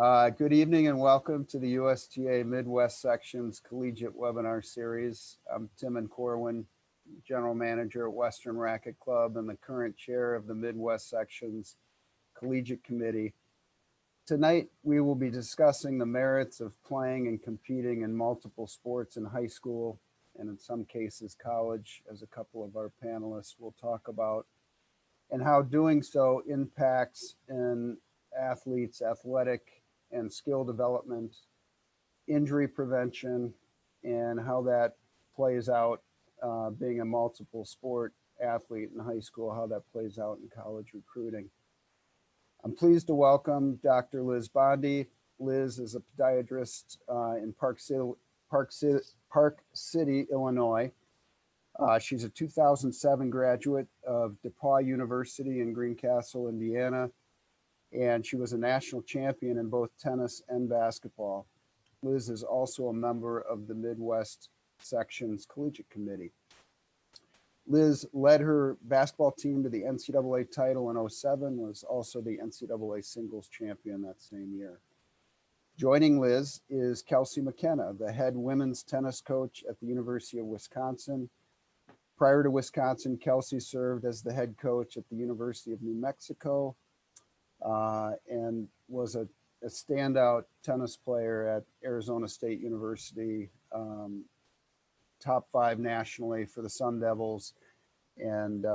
Good evening and welcome to the USTA Midwest Section's Collegiate Webinar Series. I'm Tim Corwin, General Manager at Western Racquet Club and the current chair of the Midwest Section's Collegiate Committee. Tonight, we will be discussing the merits of playing and competing in multiple sports in high school and in some cases college, as a couple of our panelists will talk about, and how doing so impacts an athlete's athletic and skill development, injury prevention, and how that plays out being a multiple sport athlete in high school, how that plays out in college recruiting. I'm pleased to welcome Dr. Liz Bondi. Liz is a podiatrist in Park City, Illinois. She's a 2007 graduate of DePauw University in Greencastle, Indiana, and she was a national champion in both tennis and basketball. Liz is also a member of the Midwest Section's Collegiate Committee. Liz led her basketball team to the NCAA title in '07, was also the NCAA singles champion that same year. Joining Liz is Kelsey McKenna, the head women's tennis coach at the University of Wisconsin. Prior to Wisconsin, Kelsey served as the head coach at the University of New Mexico and was a standout tennis player at Arizona State University, top 5 nationally for the Sun Devils, and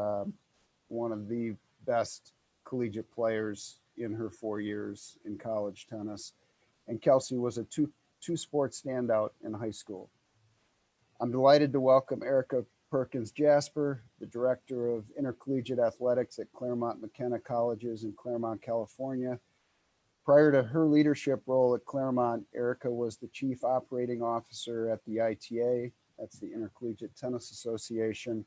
one of the best collegiate players in her 4 years in college tennis. And Kelsey was a two-sport standout in high school. I'm delighted to welcome Erica Perkins Jasper, the Director of Intercollegiate Athletics at Claremont McKenna Colleges in Claremont, California. Prior to her leadership role at Claremont, Erica was the Chief Operating Officer at the ITA, that's the Intercollegiate Tennis Association.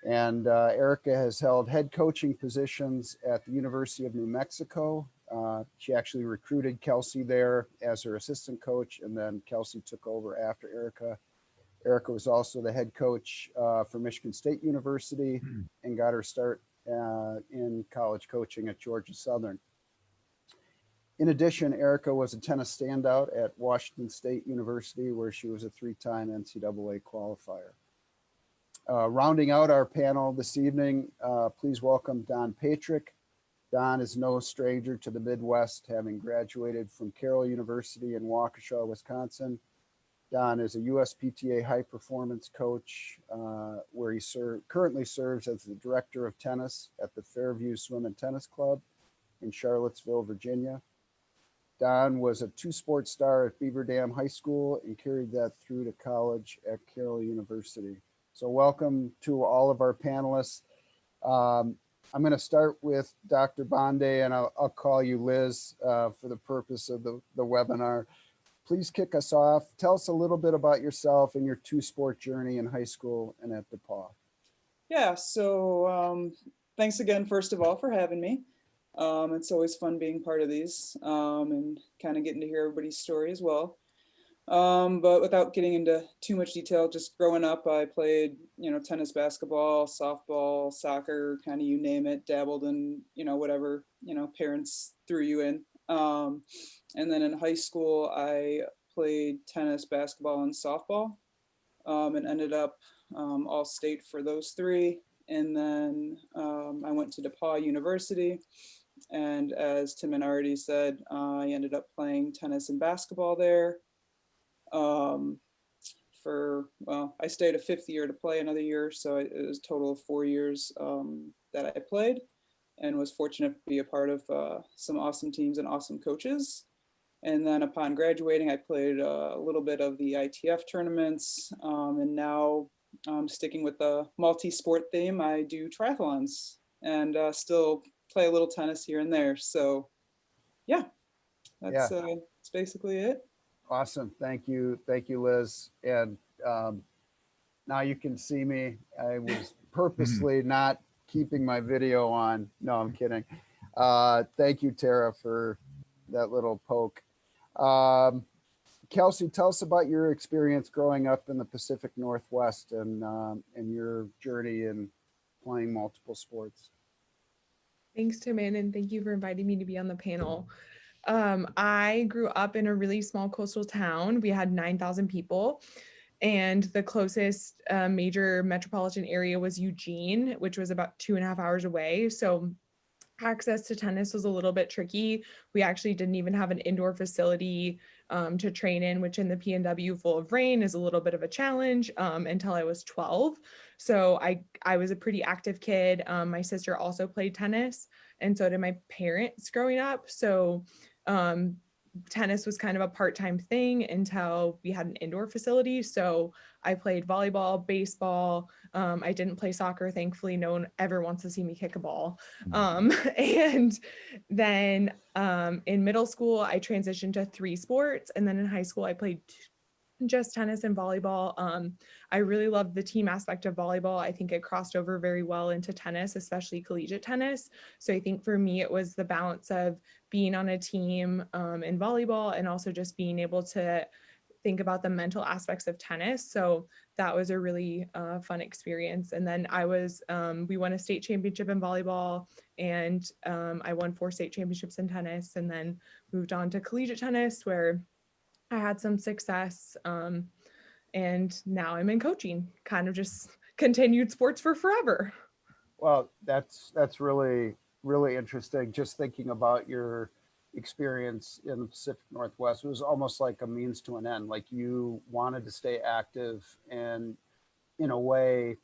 And Erica has held head coaching positions at the University of New Mexico. She actually recruited Kelsey there as her assistant coach, and then Kelsey took over after Erica. Erica was also the head coach for Michigan State University and got her start in college coaching at Georgia Southern. In addition, Erica was a tennis standout at Washington State University, where she was a 3-time NCAA qualifier. Rounding out our panel this evening, please welcome Don Patrick. Don is no stranger to the Midwest, having graduated from Carroll University in Waukesha, Wisconsin. Don is a USPTA high performance coach where he currently serves as the director of tennis at the Fairview Swim and Tennis Club in Charlottesville, Virginia. Don was a 2-sport star at Beaver Dam High School and carried that through to college at Carroll University. So welcome to all of our panelists. I'm going to start with Dr. Bondi, and I'll call you Liz for the purpose of the webinar. Please kick us off. Tell us a little bit about yourself and your 2-sport journey in high school and at DePauw. Yeah, so thanks again, first of all, for having me. It's always fun being part of these and kind of getting to hear everybody's story as well. But without getting into too much detail, just growing up, I played, tennis, basketball, softball, soccer, kind of you name it, dabbled in, whatever, parents threw you in. And then in high school, I played tennis, basketball, and softball, and ended up all state for those 3. And then I went to DePauw University. And as Tim already said, I ended up playing tennis and basketball there. I stayed a 5th year to play another year. So it was a total of 4 years that I played, and was fortunate to be a part of some awesome teams and awesome coaches. And then upon graduating, I played a little bit of the ITF tournaments, and now sticking with the multi-sport theme, I do triathlons and still play a little tennis here and there. So yeah, that's basically it. Awesome. Thank you, Liz. And now you can see me. I was purposely not keeping my video on. No, I'm kidding. Thank you, Tara, for that little poke. Kelsey, tell us about your experience growing up in the Pacific Northwest and your journey in playing multiple sports. Thanks, Tim, and thank you for inviting me to be on the panel. I grew up in a really small coastal town. We had 9,000 people, and the closest major metropolitan area was Eugene, which was about 2.5 hours away. So access to tennis was a little bit tricky. We actually didn't even have an indoor facility to train in, which in the PNW full of rain is a little bit of a challenge until I was 12. So I was a pretty active kid. My sister also played tennis, and so did my parents growing up. So um, tennis was kind of a part-time thing until we had an indoor facility. So I played volleyball, baseball. I didn't play soccer. Thankfully, no one ever wants to see me kick a ball. And then in middle school, I transitioned to 3 sports. And then in high school, I played just tennis and volleyball. I really loved the team aspect of volleyball. I think it crossed over very well into tennis, especially collegiate tennis. So I think for me, it was the balance of being on a team in volleyball and also just being able to think about the mental aspects of tennis. So that was a really fun experience. And then we won a state championship in volleyball, and I won 4 state championships in tennis, and then moved on to collegiate tennis where I had some success. And now I'm in coaching, kind of just continued sports for forever. Well, that's really interesting. Just thinking about your experience in the Pacific Northwest, it was almost like a means to an end. Like you wanted to stay active, and in a way,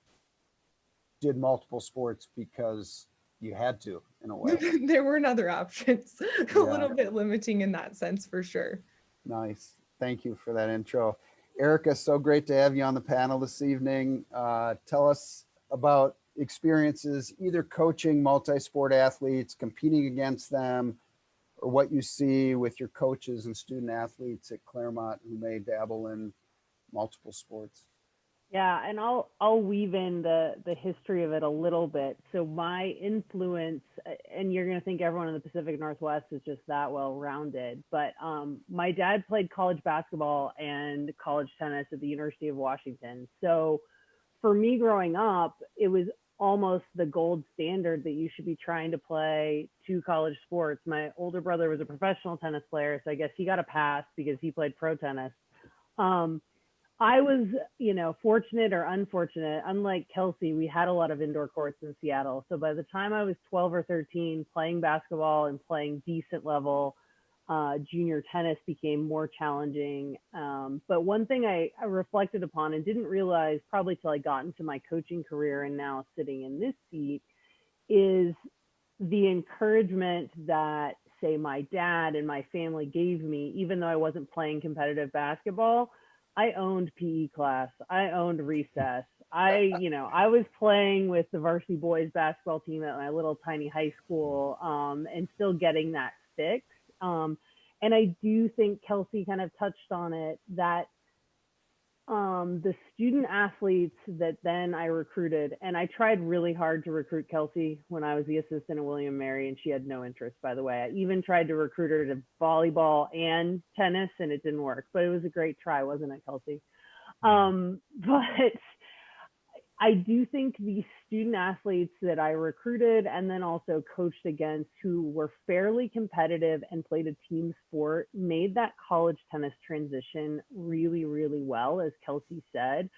did multiple sports because you had to. In a way, There were other options, a yeah. little bit limiting in that sense for sure. Nice. Thank you for that intro. Erica, so great to have you on the panel this evening. Tell us about experiences either coaching multi-sport athletes, competing against them, or what you see with your coaches and student athletes at Claremont who may dabble in multiple sports. Yeah, and I'll weave in the history of it a little bit. So my influence, and you're gonna think everyone in the Pacific Northwest is just that well rounded, but my dad played college basketball and college tennis at the University of Washington. So for me growing up, it was almost the gold standard that you should be trying to play 2 college sports. My older brother was a professional tennis player, so I guess he got a pass because he played pro tennis. Um, I was, fortunate or unfortunate. Unlike Kelsey, we had a lot of indoor courts in Seattle. So by the time I was 12 or 13, playing basketball and playing decent level junior tennis became more challenging. But one thing I reflected upon and didn't realize probably till I got into my coaching career and now sitting in this seat is the encouragement that, say, my dad and my family gave me, even though I wasn't playing competitive basketball. I owned PE class. I owned recess. I was playing with the varsity boys basketball team at my little tiny high school, and still getting that fix. And I do think Kelsey kind of touched on it, that the student athletes that then I recruited, and I tried really hard to recruit Kelsey when I was the assistant at William & Mary, and she had no interest, by the way. I even tried to recruit her to volleyball and tennis, and it didn't work, but it was a great try, wasn't it, Kelsey? But I do think the student athletes that I recruited and then also coached against who were fairly competitive and played a team sport made that college tennis transition really, really well, as Kelsey said.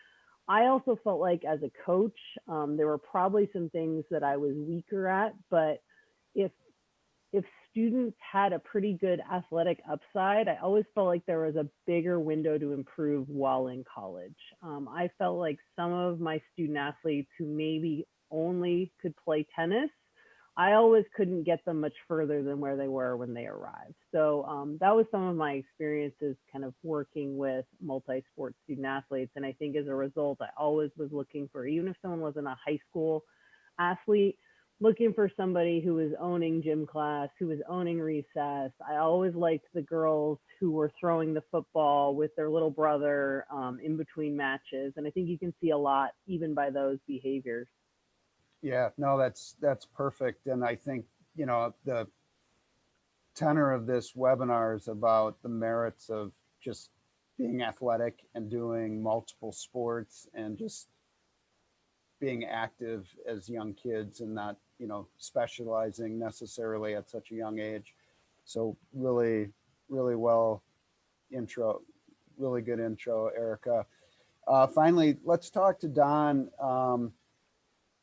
I also felt like as a coach, there were probably some things that I was weaker at, but if if students had a pretty good athletic upside, I always felt like there was a bigger window to improve while in college. I felt like some of my student athletes who maybe only could play tennis, I always couldn't get them much further than where they were when they arrived. So that was some of my experiences kind of working with multi-sport student athletes. And I think as a result, I always was looking for, even if someone wasn't a high school athlete, looking for somebody who was owning gym class, who was owning recess. I always liked the girls who were throwing the football with their little brother in between matches. And I think you can see a lot even by those behaviors. Yeah, no, that's perfect. And I think, the tenor of this webinar is about the merits of just being athletic and doing multiple sports and just being active as young kids and not, specializing necessarily at such a young age. So really, really well intro, really good intro, Erica. Finally, let's talk to Don.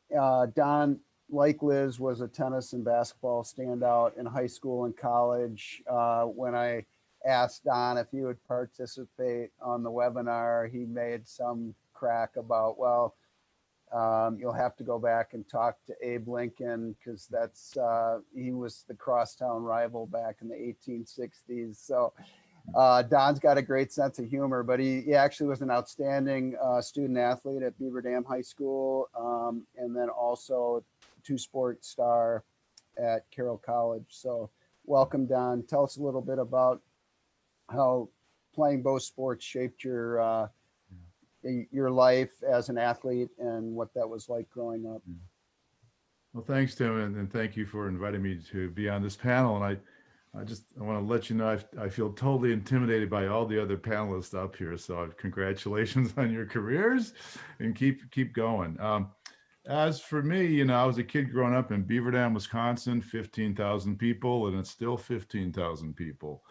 Don, like Liz, was a tennis and basketball standout in high school and college. When I asked Don if he would participate on the webinar, he made some crack about, well, you'll have to go back and talk to Abe Lincoln because he was the crosstown rival back in the 1860s. So Don's got a great sense of humor, but he actually was an outstanding student athlete at Beaver Dam High School, and then also two-sport star at Carroll College. So welcome, Don. Tell us a little bit about how playing both sports shaped your life as an athlete and what that was like growing up. Well, thanks, Tim, and thank you for inviting me to be on this panel. And I want to let you know I feel totally intimidated by all the other panelists up here. So congratulations on your careers, and keep going. As for me, I was a kid growing up in Beaver Dam, Wisconsin, 15,000 people, and it's still 15,000 people.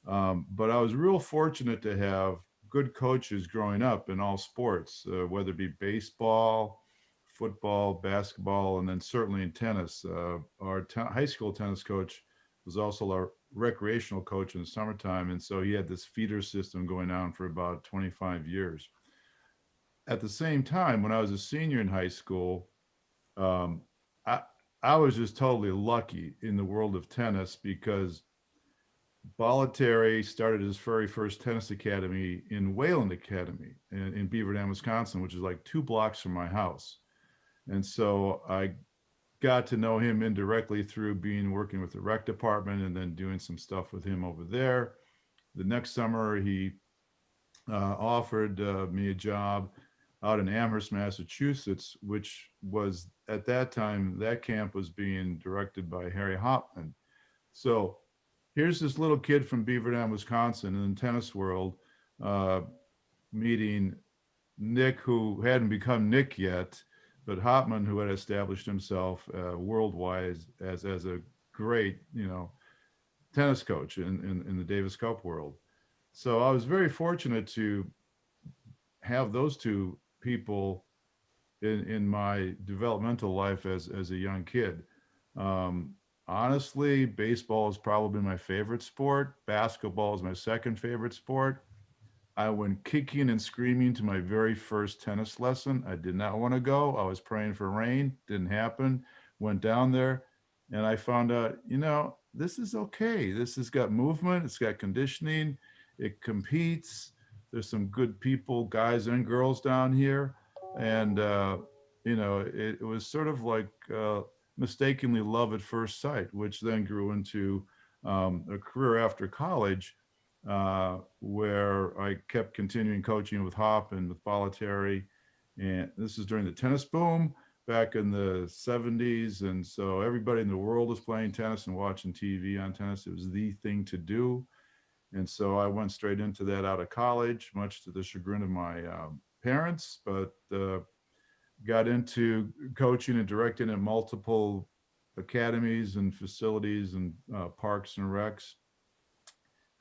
But I was real fortunate to have good coaches growing up in all sports, whether it be baseball, football, basketball, and then certainly in tennis. Our high school tennis coach was also our recreational coach in the summertime. And so he had this feeder system going on for about 25 years. At the same time, when I was a senior in high school, I was just totally lucky in the world of tennis because Bollettieri started his very first tennis academy in Wayland Academy in Beaver Dam, Wisconsin, which is like 2 blocks from my house. And so I got to know him indirectly through working with the rec department and then doing some stuff with him over there. The next summer, he offered me a job out in Amherst, Massachusetts, which was at that time, that camp was being directed by Harry Hopman. So here's this little kid from Beaver Dam, Wisconsin in the tennis world, meeting Nick, who hadn't become Nick yet, but Hopman, who had established himself worldwide as a great, tennis coach in the Davis Cup world. So I was very fortunate to have those two people in my developmental life as a young kid. Honestly, baseball is probably my favorite sport. Basketball is my second favorite sport. I went kicking and screaming to my very first tennis lesson. I did not want to go. I was praying for rain. Didn't happen. Went down there and I found out, this is okay. This has got movement. It's got conditioning. It competes. There's some good people, guys and girls down here. And, it was sort of like mistakenly love at first sight, which then grew into a career after college. Where I kept continuing coaching with Hop and with Bollettieri. And this is during the tennis boom back in the 70s. And so everybody in the world was playing tennis and watching TV on tennis. It was the thing to do. And so I went straight into that out of college, much to the chagrin of my parents, but got into coaching and directing at multiple academies and facilities and parks and recs.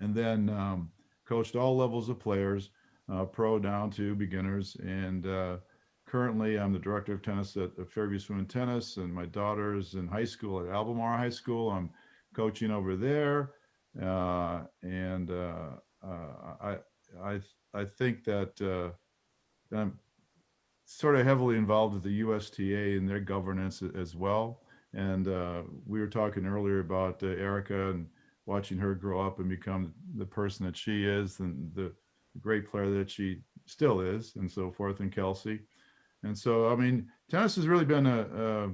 And then coached all levels of players, pro down to beginners. And currently I'm the director of tennis at Fairview Swim and Tennis, and my daughter's in high school at Albemarle High School. I'm coaching over there. I think that I'm sort of heavily involved with the USTA and their governance as well. And we were talking earlier about Erica and watching her grow up and become the person that she is and the great player that she still is and so forth, and Kelsey. And so, I mean, tennis has really been a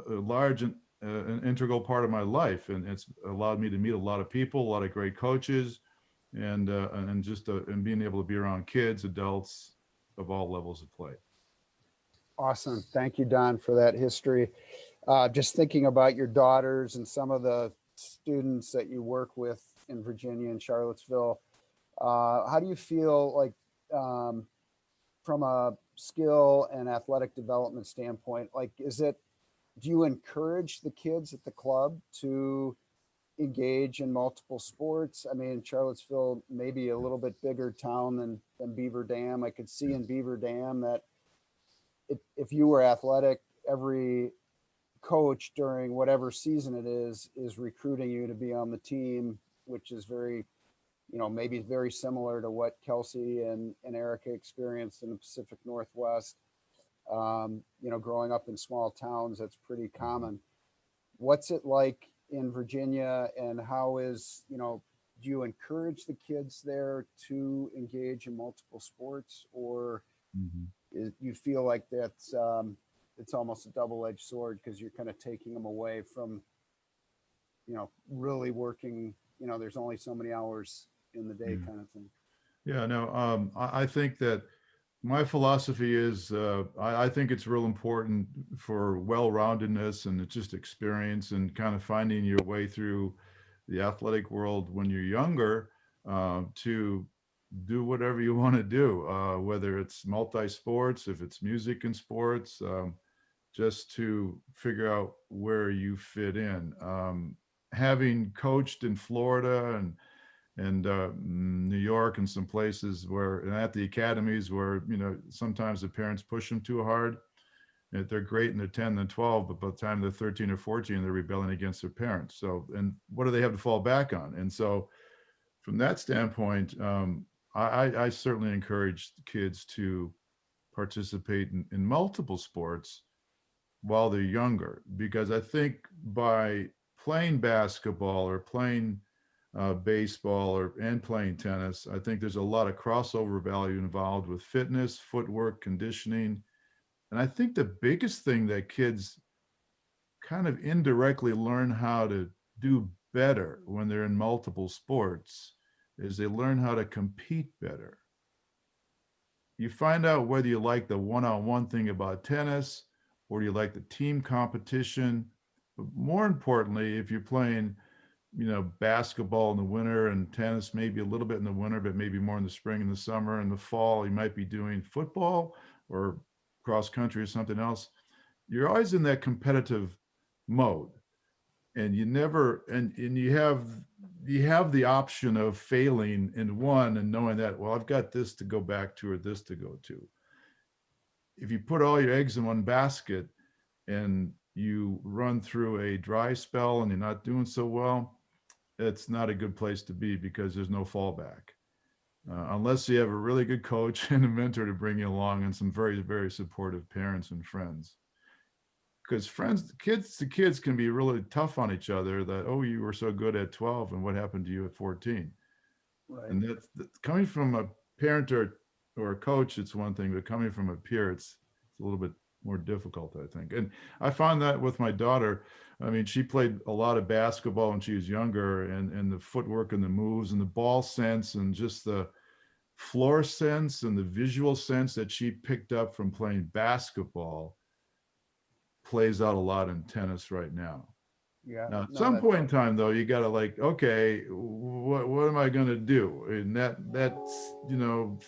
large an integral part of my life. And it's allowed me to meet a lot of people, a lot of great coaches, and being able to be around kids, adults of all levels of play. Awesome. Thank you, Don, for that history. Just thinking about your daughters and some of the students that you work with in Virginia and Charlottesville, how do you feel like from a skill and athletic development standpoint, like do you encourage the kids at the club to engage in multiple sports? I mean, Charlottesville, maybe a little bit bigger town than Beaver Dam. I could see in Beaver Dam that if you were athletic, every coach during whatever season it is recruiting you to be on the team, which is very, maybe very similar to what Kelsey and Erica experienced in the Pacific Northwest. Growing up in small towns, that's pretty common. What's it like in Virginia, and how is, do you encourage the kids there to engage in multiple sports, or you feel like that's it's almost a double-edged sword because you're kind of taking them away from, really working, there's only so many hours in the day kind of thing. Yeah, no, I think that my philosophy is I think it's real important for well-roundedness and it's just experience and kind of finding your way through the athletic world when you're younger to do whatever you want to do, whether it's multi-sports, if it's music and sports, just to figure out where you fit in. Having coached in Florida and New York and some places where, and at the academies where, sometimes the parents push them too hard. And they're great and they're 10 and 12, but by the time they're 13 or 14, they're rebelling against their parents. So, and what do they have to fall back on? And so from that standpoint, I certainly encourage kids to participate in multiple sports while they're younger, because I think by playing basketball or playing baseball and playing tennis, I think there's a lot of crossover value involved with fitness, footwork, conditioning. And I think the biggest thing that kids kind of indirectly learn how to do better when they're in multiple sports is they learn how to compete better. You find out whether you like the one-on-one thing about tennis or you like the team competition. But more importantly, if you're playing basketball in the winter and tennis maybe a little bit in the winter, but maybe more in the spring and the summer. In the fall, you might be doing football or cross country or something else. You're always in that competitive mode, and you never and you have the option of failing in one and knowing that, well, I've got this to go back to or this to go to. If you put all your eggs in one basket and you run through a dry spell and you're not doing so well, it's not a good place to be because there's no fallback. Unless you have a really good coach and a mentor to bring you along and some very, very supportive parents and friends. Because the kids can be really tough on each other that, oh, you were so good at 12 and what happened to you at 14? Right. And that's coming from a parent or a coach, it's one thing, but coming from a peer, it's a little bit more difficult, I think. And I found that with my daughter. I mean, she played a lot of basketball when she was younger, and the footwork and the moves and the ball sense and just the floor sense and the visual sense that she picked up from playing basketball plays out a lot in tennis right now. Yeah. Now, at some point in time, though, you got to okay, what am I going to do? And that's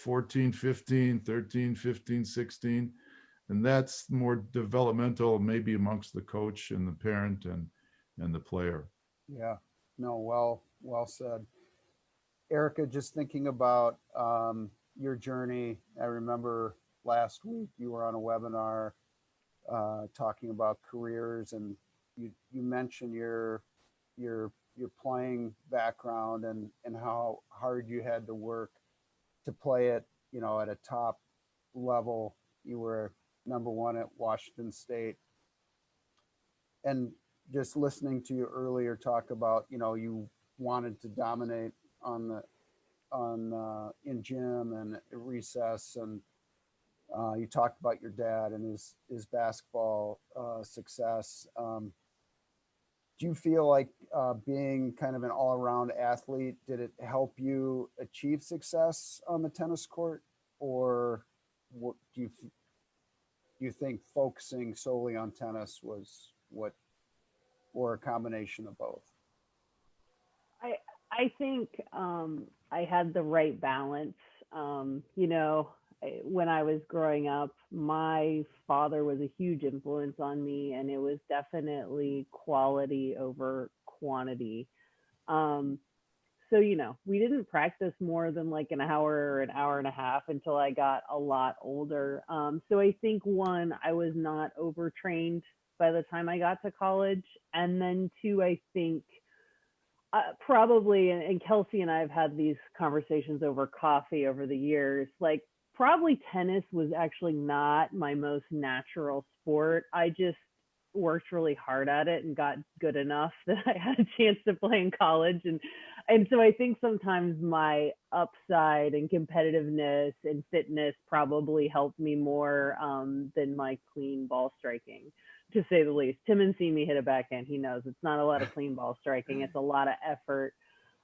14, 15, 13, 15, 16. And that's more developmental, maybe amongst the coach and the parent and the player. Yeah, no, well said. Erica, just thinking about your journey, I remember last week you were on a webinar talking about careers, and you mentioned your playing background and how hard you had to work to play it, at a top level. You were number one at Washington State. And just listening to you earlier talk about, you wanted to dominate in gym and recess, and you talked about your dad and his basketball success. Do you feel like being kind of an all-around athlete, did it help you achieve success on the tennis court, or what do you think focusing solely on tennis was or a combination of both? I think I had the right balance. When I was growing up, my father was a huge influence on me, and it was definitely quality over quantity. So, we didn't practice more than like an hour or an hour and a half until I got a lot older. So I think one, I was not overtrained by the time I got to college. And then two, I think probably, and Kelsey and I have had these conversations over coffee over the years, like probably tennis was actually not my most natural sport. I just worked really hard at it and got good enough that I had a chance to play in college. And so I think sometimes my upside and competitiveness and fitness probably helped me more than my clean ball striking, to say the least. Tim has seen me hit a backhand. He knows it's not a lot of clean ball striking. It's a lot of effort.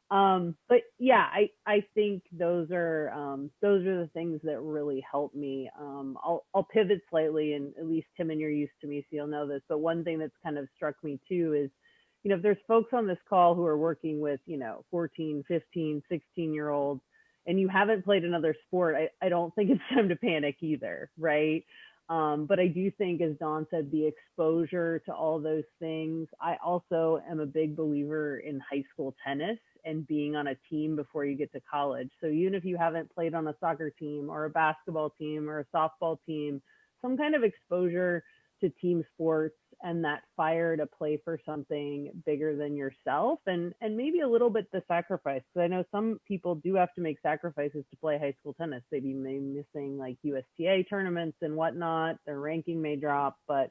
But yeah, I think those are the things that really help me. I'll pivot slightly, and at least Tim, and you're used to me, so you'll know this. But one thing that's kind of struck me too is, if there's folks on this call who are working with, 14, 15, 16-year-olds, and you haven't played another sport, I don't think it's time to panic either, right? But I do think, as Dawn said, the exposure to all those things. I also am a big believer in high school tennis and being on a team before you get to college. So even if you haven't played on a soccer team or a basketball team or a softball team, some kind of exposure to team sports and that fire to play for something bigger than yourself, and maybe a little bit the sacrifice. Because I know some people do have to make sacrifices to play high school tennis. They may be missing like USTA tournaments and whatnot. Their ranking may drop, but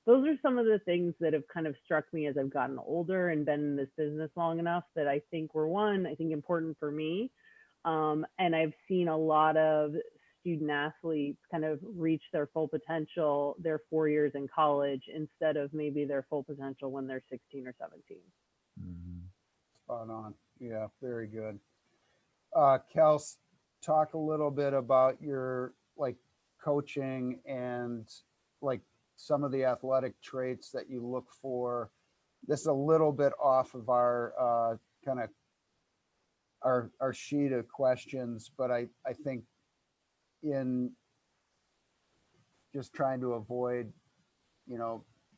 those are some of the things that have kind of struck me as I've gotten older and been in this business long enough that I think were important for me. And I've seen a lot of student athletes kind of reach their full potential their 4 years in college instead of maybe their full potential when they're 16 or 17. Spot on. Yeah, very good. Kels, talk a little bit about your coaching and some of the athletic traits that you look for. This is a little bit off of our kind of our sheet of questions, but I think in just trying to avoid,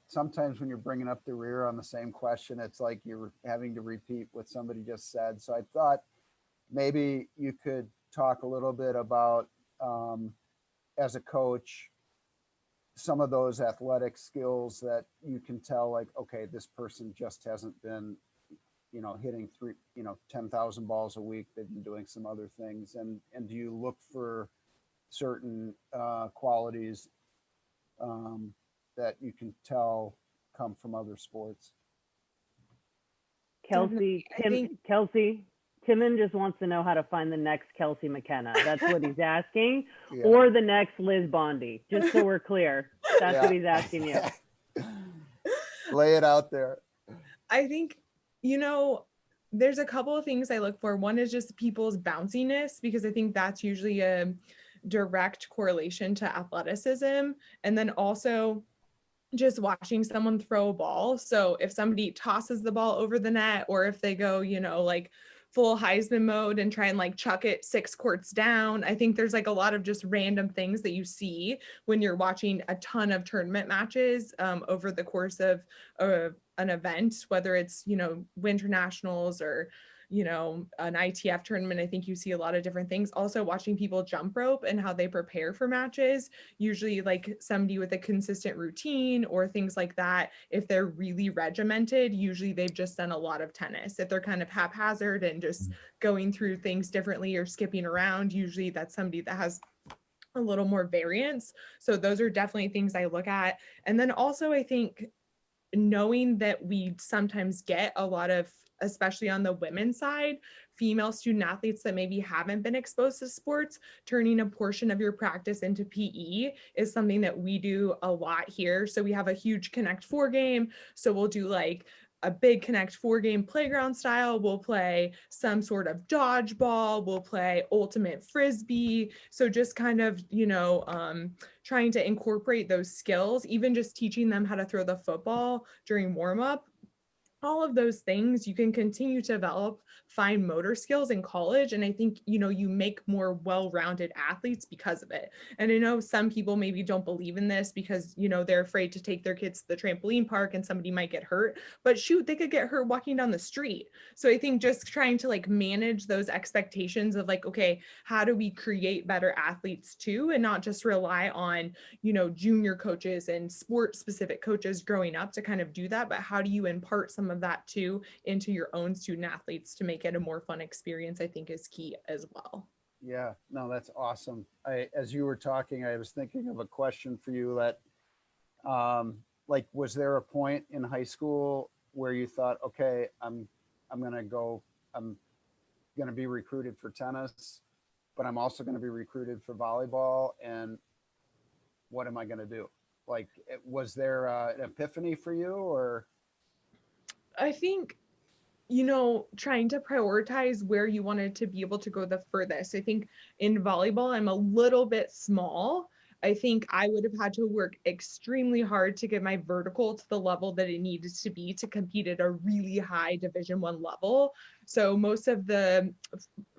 sometimes when you're bringing up the rear on the same question, it's like you're having to repeat what somebody just said. So I thought maybe you could talk a little bit about, as a coach, some of those athletic skills that you can tell, okay, this person just hasn't been, hitting 10,000 balls a week. They've been doing some other things. And do you look for certain qualities that you can tell come from other sports? Kelsey, Timon just wants to know how to find the next Kelsey McKenna. That's what he's asking. Yeah. Or the next Liz Bondi, just so we're clear. That's what he's asking you. Lay it out there. I think, there's a couple of things I look for. One is just people's bounciness, because I think that's usually a direct correlation to athleticism. And then also just watching someone throw a ball. So if somebody tosses the ball over the net, or if they go, full Heisman mode and try and chuck it 6 courts down. I think there's a lot of just random things that you see when you're watching a ton of tournament matches over the course of an event, whether it's, winter nationals or, an ITF tournament. I think you see a lot of different things. Also watching people jump rope and how they prepare for matches, usually somebody with a consistent routine or things like that. If they're really regimented, usually they've just done a lot of tennis. If they're kind of haphazard and just going through things differently or skipping around, usually that's somebody that has a little more variance. So those are definitely things I look at. And then also I think knowing that we sometimes get a lot of, especially on the women's side, female student athletes that maybe haven't been exposed to sports, turning a portion of your practice into PE is something that we do a lot here. So we have a huge Connect 4 game. So we'll do a big Connect 4 game playground style. We'll play some sort of dodgeball. We'll play ultimate frisbee. So just kind of, trying to incorporate those skills, even just teaching them how to throw the football during warm up all of those things, you can continue to develop fine motor skills in college. And I think, you make more well-rounded athletes because of it. And I know some people maybe don't believe in this because, they're afraid to take their kids to the trampoline park and somebody might get hurt, but shoot, they could get hurt walking down the street. So I think just trying to like manage those expectations of like, okay, how do we create better athletes too, and not just rely on, junior coaches and sport specific coaches growing up to kind of do that, but how do you impart some of that too into your own student athletes to make it a more fun experience, I think is key as well. Yeah, no, that's awesome. As you were talking, I was thinking of a question for you that, like, was there a point in high school where you thought, okay, I'm going to go, I'm going to be recruited for tennis, but I'm also going to be recruited for volleyball. And what am I going to do? Like, was there an epiphany for you, or? I think, trying to prioritize where you wanted to be able to go the furthest. I think in volleyball, I'm a little bit small. I think I would have had to work extremely hard to get my vertical to the level that it needed to be to compete at a really high Division I level. So most of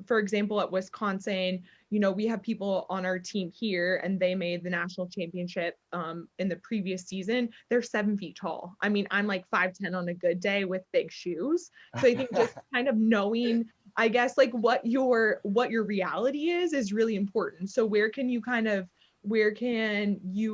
for example, at Wisconsin, we have people on our team here and they made the national championship in the previous season. They're 7 feet tall. I mean, I'm like 5'10" on a good day with big shoes. So I think just kind of knowing, I guess, like what your reality is really important. So where can you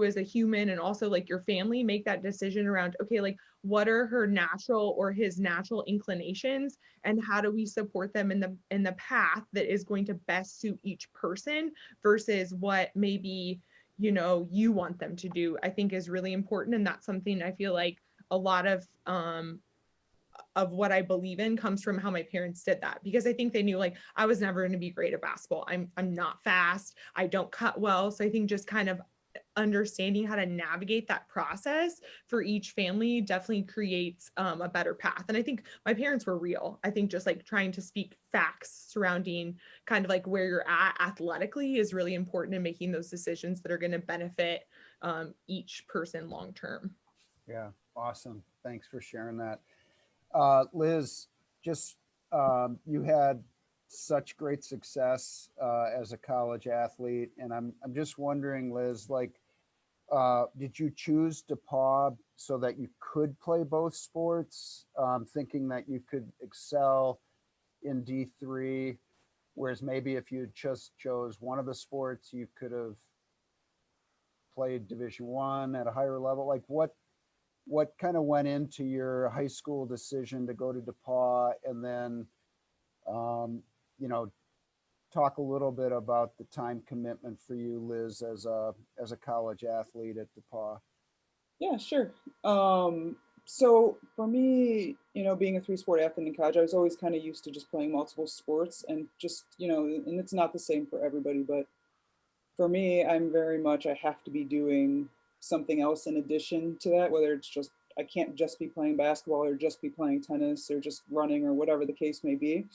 as a human and also like your family make that decision around, okay, like what are her natural or his natural inclinations, and how do we support them in the path that is going to best suit each person versus what maybe you want them to do, I think is really important. And that's something I feel like a lot of what I believe in comes from how my parents did that, because I think they knew like I was never going to be great at basketball. I'm not fast. I don't cut well. So I think just kind of understanding how to navigate that process for each family definitely creates a better path. And I think my parents were real. I think just like trying to speak facts surrounding kind of like where you're at athletically is really important in making those decisions that are going to benefit each person long term. Yeah, awesome. Thanks for sharing that. Liz, just you had such great success as a college athlete, and I'm just wondering, Liz, like, did you choose DePaul so that you could play both sports, thinking that you could excel in D3, whereas maybe if you just chose one of the sports, you could have played Division I at a higher level? Like, what kind of went into your high school decision to go to DePaul, and then, you know, talk a little bit about the time commitment for you, Liz, as a college athlete at DePaul. Yeah, sure. So for me, being a three-sport athlete in college, I was always kind of used to just playing multiple sports and just, and it's not the same for everybody, but for me, I'm very much, I have to be doing something else in addition to that, whether it's just, I can't just be playing basketball or just be playing tennis or just running or whatever the case may be.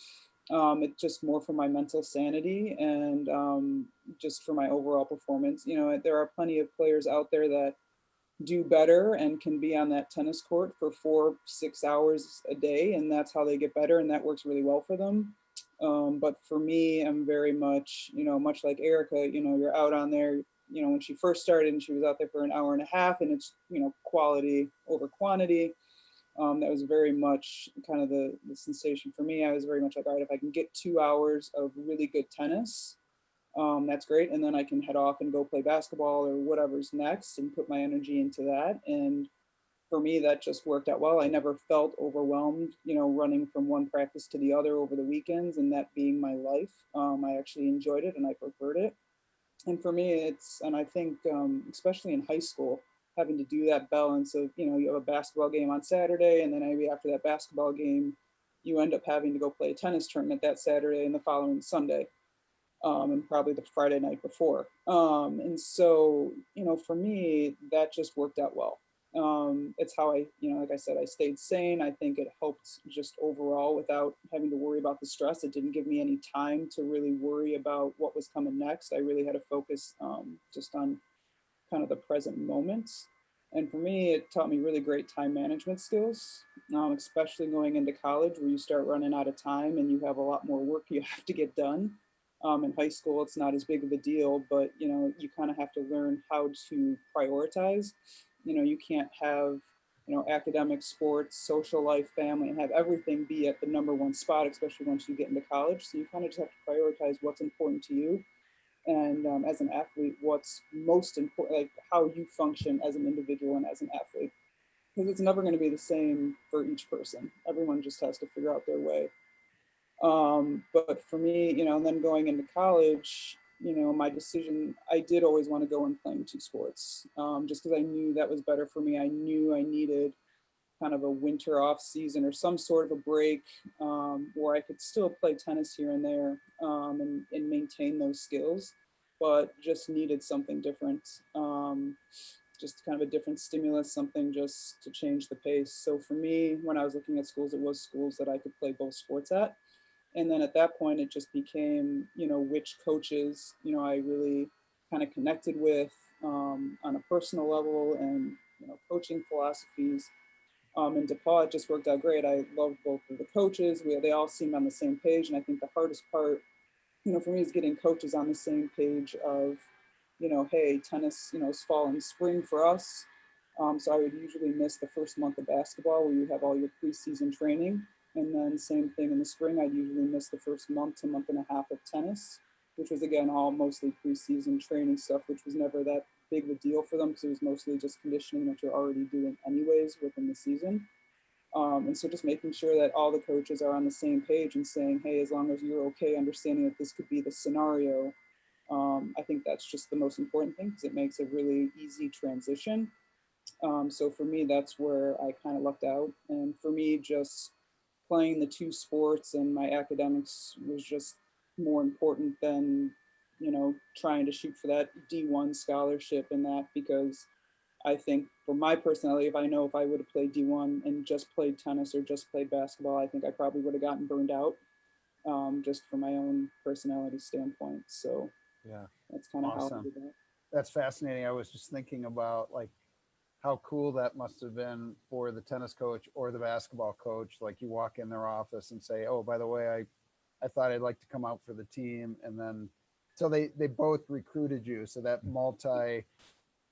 It's just more for my mental sanity and just for my overall performance. There are plenty of players out there that do better and can be on that tennis court for 4-6 hours a day, and that's how they get better, and that works really well for them. But for me, I'm very much, much like Erica, you're out on there, when she first started and she was out there for an hour and a half, and it's, quality over quantity. That was very much kind of the sensation for me. I was very much like, all right, if I can get 2 hours of really good tennis, that's great. And then I can head off and go play basketball or whatever's next and put my energy into that. And for me, that just worked out well. I never felt overwhelmed, running from one practice to the other over the weekends and that being my life. I actually enjoyed it and I preferred it. And for me, and I think, especially in high school, having to do that balance of, you have a basketball game on Saturday, and then maybe after that basketball game, you end up having to go play a tennis tournament that Saturday and the following Sunday. And probably the Friday night before. And so, for me, that just worked out well. It's how I, like I said, I stayed sane. I think it helped just overall without having to worry about the stress. It didn't give me any time to really worry about what was coming next. I really had to focus just on kind of the present moments. And for me, it taught me really great time management skills, especially going into college where you start running out of time and you have a lot more work you have to get done. In high school, it's not as big of a deal, but you kind of have to learn how to prioritize. You can't have academic, sports, social life, family, and have everything be at the number one spot, especially once you get into college. So you kind of just have to prioritize what's important to you, and as an athlete, what's most important, like how you function as an individual and as an athlete, because it's never going to be the same for each person. Everyone just has to figure out their way. But for me, and then going into college, my decision, I did always want to go and playing two sports, just because I knew that was better for me. I knew I needed kind of a winter off season or some sort of a break, where I could still play tennis here and there, and maintain those skills, but just needed something different. Just kind of a different stimulus, something just to change the pace. So for me, when I was looking at schools, it was schools that I could play both sports at. And then at that point, it just became, which coaches, I really kind of connected with, on a personal level, and, coaching philosophies. In DePaul, it just worked out great. I loved both of the coaches. They all seemed on the same page. And I think the hardest part, for me, is getting coaches on the same page of, hey, tennis, is fall and spring for us. So I would usually miss the first month of basketball where you have all your preseason training. And then same thing in the spring, I'd usually miss the first month to month and a half of tennis, which was again, all mostly preseason training stuff, which was never that big of a deal for them because it was mostly just conditioning that you're already doing anyways within the season. And so just making sure that all the coaches are on the same page and saying, hey, as long as you're okay, understanding that this could be the scenario, I think that's just the most important thing because it makes a really easy transition. So for me, that's where I kind of lucked out. And for me, just playing the two sports and my academics was just more important than, trying to shoot for that D1 scholarship and that, because I think for my personality, if I would have played D1 and just played tennis or just played basketball, I think I probably would have gotten burned out, just from my own personality standpoint. So Yeah, that's kind of how I awesome. did that. That's fascinating. I was just thinking about like how cool that must have been for the tennis coach or the basketball coach. Like you walk in their office and say, oh, by the way, I thought I'd like to come out for the team. And then, so they both recruited you. So that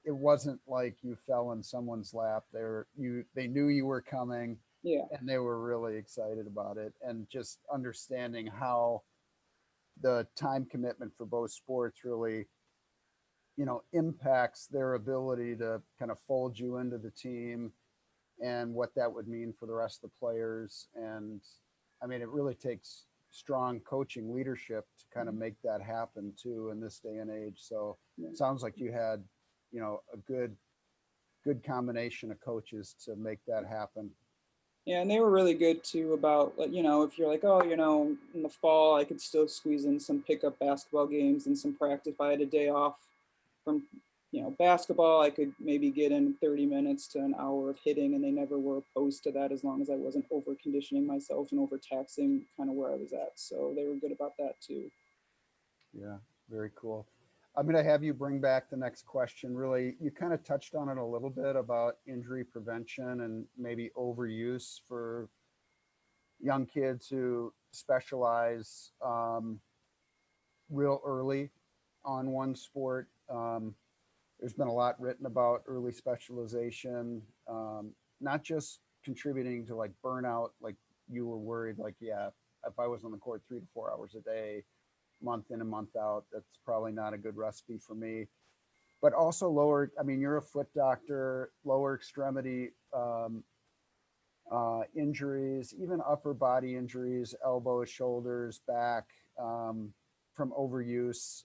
it wasn't like you fell in someone's lap. They knew you were coming, Yeah. and they were really excited about it. And just understanding how the time commitment for both sports really, impacts their ability to kind of fold you into the team and what that would mean for the rest of the players. And I mean, it really takes strong coaching leadership to kind of make that happen too in this day and age. So it sounds like you had, a good combination of coaches to make that happen. Yeah, and they were really good too about, like, if you're like, oh, in the fall, I could still squeeze in some pickup basketball games and some practice. If I had a day off from, basketball, I could maybe get in 30 minutes to an hour of hitting, and they never were opposed to that as long as I wasn't over conditioning myself and overtaxing kind of where I was at. So they were good about that too. Yeah, very cool. I'm going to have you bring back the next question. Really, you kind of touched on it a little bit about injury prevention and maybe overuse for young kids who specialize real early on one sport. There's been a lot written about early specialization, not just contributing to like burnout, like you were worried, like, yeah, if I was on the court 3 to 4 hours a day, month in and month out, that's probably not a good recipe for me. But also I mean, you're a foot doctor, lower extremity injuries, even upper body injuries, elbows, shoulders, back, from overuse.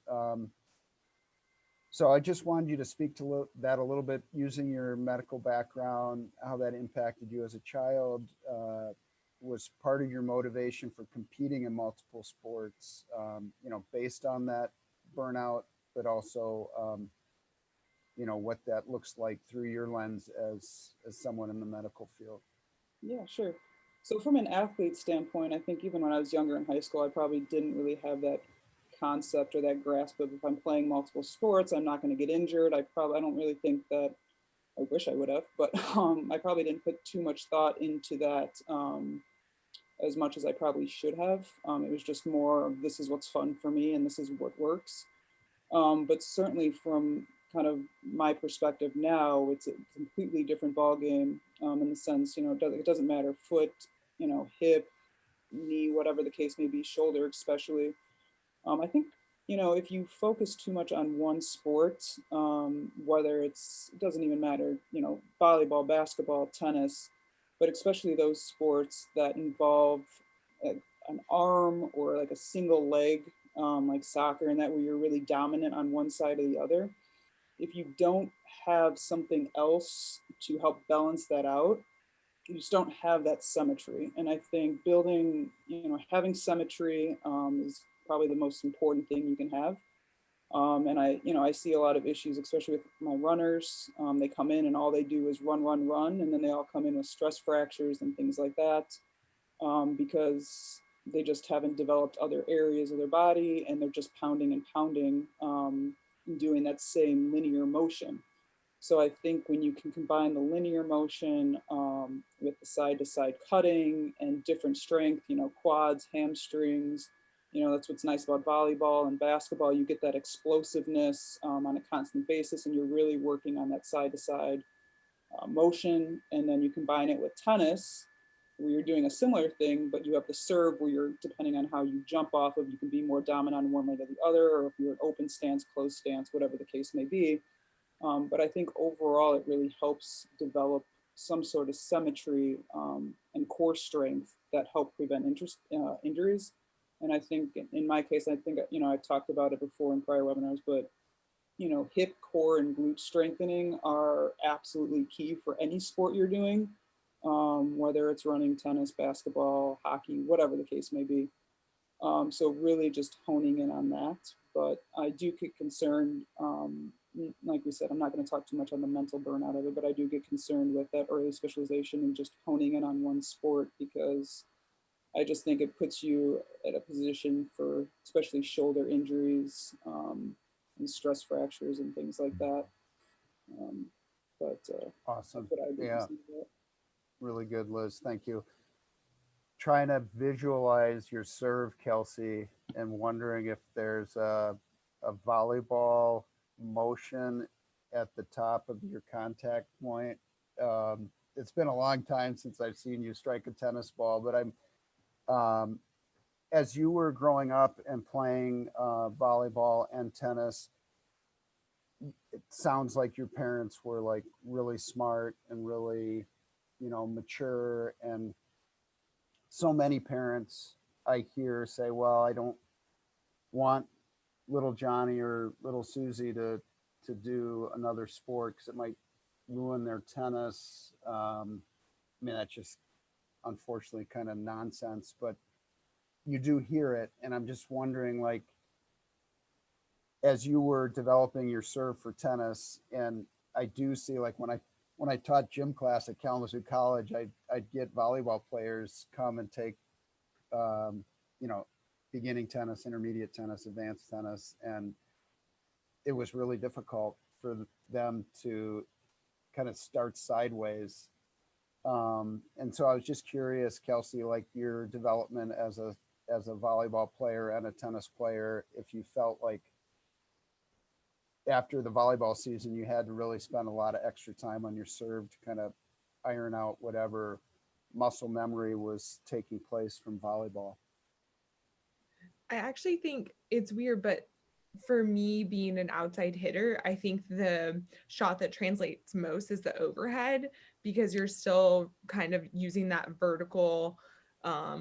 So I just wanted you to speak to that a little bit using your medical background, how that impacted you as a child, was part of your motivation for competing in multiple sports, based on that burnout, but also, what that looks like through your lens as someone in the medical field. Yeah, sure. So from an athlete standpoint, I think even when I was younger in high school, I probably didn't really have that concept or that grasp of if I'm playing multiple sports, I'm not going to get injured. I don't really think that I wish I would have, but I probably didn't put too much thought into that as much as I probably should have. It was just more of this is what's fun for me and this is what works. But certainly from kind of my perspective now, it's a completely different ball game in the sense, it doesn't matter foot, hip, knee, whatever the case may be, shoulder especially. I think, if you focus too much on one sport, whether it doesn't even matter, volleyball, basketball, tennis, but especially those sports that involve an arm or like a single leg, like soccer and that where you're really dominant on one side or the other. If you don't have something else to help balance that out, you just don't have that symmetry. And I think building, having symmetry is probably the most important thing you can have. And I see a lot of issues, especially with my runners. They come in and all they do is run, run, run, and then they all come in with stress fractures and things like that because they just haven't developed other areas of their body and they're just pounding and pounding, doing that same linear motion. So I think when you can combine the linear motion with the side-to-side cutting and different strength, quads, hamstrings, that's what's nice about volleyball and basketball. You get that explosiveness on a constant basis, and you're really working on that side-to-side motion. And then you combine it with tennis, where you're doing a similar thing, but you have the serve where you're, depending on how you jump off of, you can be more dominant on one leg or the other, or if you're an open stance, closed stance, whatever the case may be. But I think overall it really helps develop some sort of symmetry and core strength that help prevent injuries. And I think in my case, I think, I've talked about it before in prior webinars, but, hip, core, and glute strengthening are absolutely key for any sport you're doing, whether it's running, tennis, basketball, hockey, whatever the case may be. So really just honing in on that. But I do get concerned, like we said, I'm not going to talk too much on the mental burnout of it, but I do get concerned with that early specialization and just honing in on one sport, because I just think it puts you at a position for especially shoulder injuries and stress fractures and things like that. Awesome. That's what I do. Yeah, really good, Liz. Thank you. Trying to visualize your serve, Kelsey, and wondering if there's a volleyball motion at the top of your contact point. It's been a long time since I've seen you strike a tennis ball, but as you were growing up and playing volleyball and tennis, it sounds like your parents were like really smart and really, mature. And so many parents I hear say, well, I don't want little Johnny or little Susie to do another sport because it might ruin their tennis. I mean, that's just unfortunately kind of nonsense, but you do hear it. And I'm just wondering, like, as you were developing your serve for tennis, and I do see, like, when I taught gym class at Kalamazoo College, I'd get volleyball players come and take, beginning tennis, intermediate tennis, advanced tennis, and it was really difficult for them to kind of start sideways. And so I was just curious, Kelsey, like your development as a volleyball player and a tennis player, if you felt like after the volleyball season, you had to really spend a lot of extra time on your serve to kind of iron out whatever muscle memory was taking place from volleyball. I actually think it's weird, but for me being an outside hitter, I think the shot that translates most is the overhead, because you're still kind of using that vertical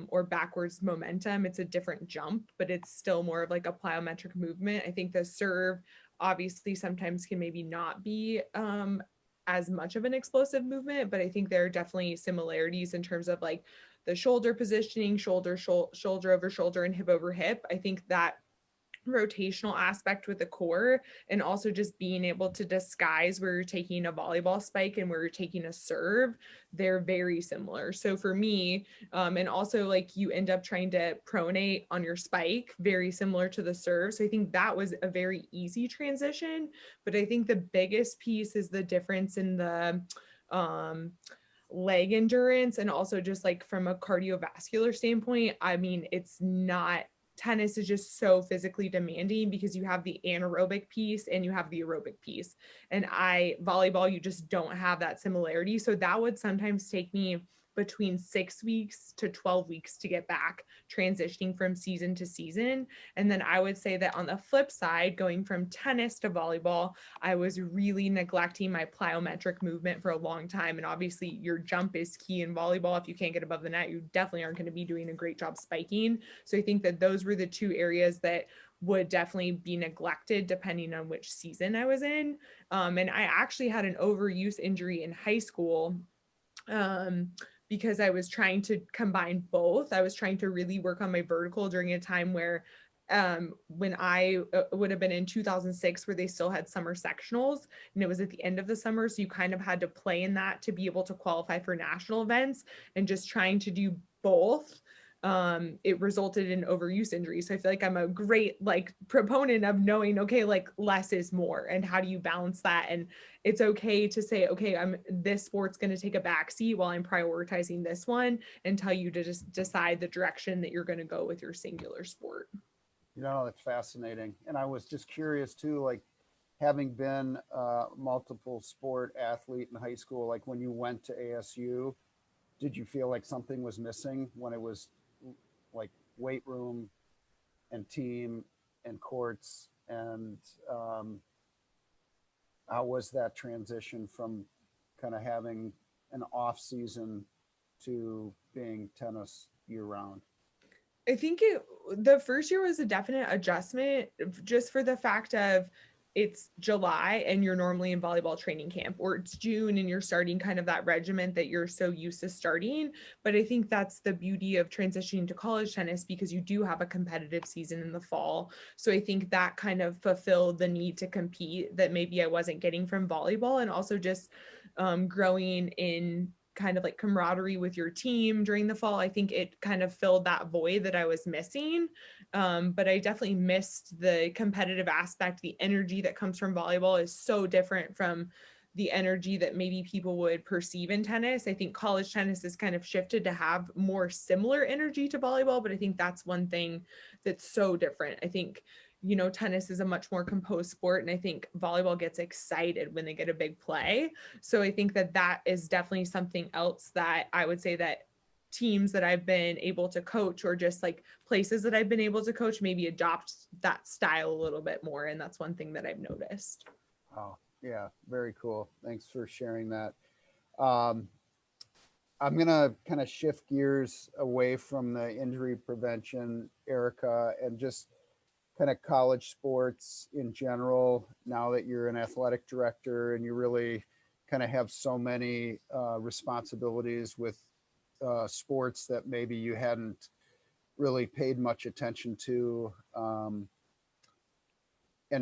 or backwards momentum. It's a different jump, but it's still more of like a plyometric movement. I think the serve obviously sometimes can maybe not be as much of an explosive movement, but I think there are definitely similarities in terms of like the shoulder positioning, shoulder over shoulder, and hip over hip. I think that rotational aspect with the core, and also just being able to disguise where you're taking a volleyball spike and where you're taking a serve, they're very similar. So for me, and also like you end up trying to pronate on your spike, very similar to the serve. So I think that was a very easy transition. But I think the biggest piece is the difference in the leg endurance, and also just like from a cardiovascular standpoint. I mean, it's not, tennis is just so physically demanding because you have the anaerobic piece and you have the aerobic piece. And volleyball, you just don't have that similarity. So that would sometimes take me between 6 weeks to 12 weeks to get back, transitioning from season to season. And then I would say that on the flip side, going from tennis to volleyball, I was really neglecting my plyometric movement for a long time. And obviously, your jump is key in volleyball. If you can't get above the net, you definitely aren't going to be doing a great job spiking. So I think that those were the two areas that would definitely be neglected depending on which season I was in. And I actually had an overuse injury in high school. Because I was trying to combine both. I was trying to really work on my vertical during a time where when I would have been in 2006, where they still had summer sectionals, and it was at the end of the summer. So you kind of had to play in that to be able to qualify for national events, and just trying to do both. It resulted in overuse injuries. So I feel like I'm a great like proponent of knowing, okay, like less is more, and how do you balance that? And it's okay to say, okay, this sport's going to take a backseat while I'm prioritizing this one, and tell you to just decide the direction that you're going to go with your singular sport. That's fascinating. And I was just curious too, like having been a multiple sport athlete in high school, like when you went to ASU, did you feel like something was missing when it was like weight room and team and courts? And how was that transition from kind of having an off season to being tennis year round? I think the first year was a definite adjustment, just for the fact of it's July and you're normally in volleyball training camp, or it's June and you're starting kind of that regiment that you're so used to starting. But I think that's the beauty of transitioning to college tennis, because you do have a competitive season in the fall. So I think that kind of fulfilled the need to compete that maybe I wasn't getting from volleyball, and also just growing in kind of like camaraderie with your team during the fall. I think it kind of filled that void that I was missing. But I definitely missed the competitive aspect. The energy that comes from volleyball is so different from the energy that maybe people would perceive in tennis. I think college tennis has kind of shifted to have more similar energy to volleyball, but I think that's one thing that's so different. I think tennis is a much more composed sport, and I think volleyball gets excited when they get a big play. So I think that that is definitely something else that I would say that teams that I've been able to coach, or just like places that I've been able to coach, maybe adopt that style a little bit more. And that's one thing that I've noticed. Oh, yeah, very cool. Thanks for sharing that. Um, I'm going to kind of shift gears away from the injury prevention, Erica, and just kind of college sports in general. Now that you're an athletic director and you really kind of have so many responsibilities with sports that maybe you hadn't really paid much attention to. And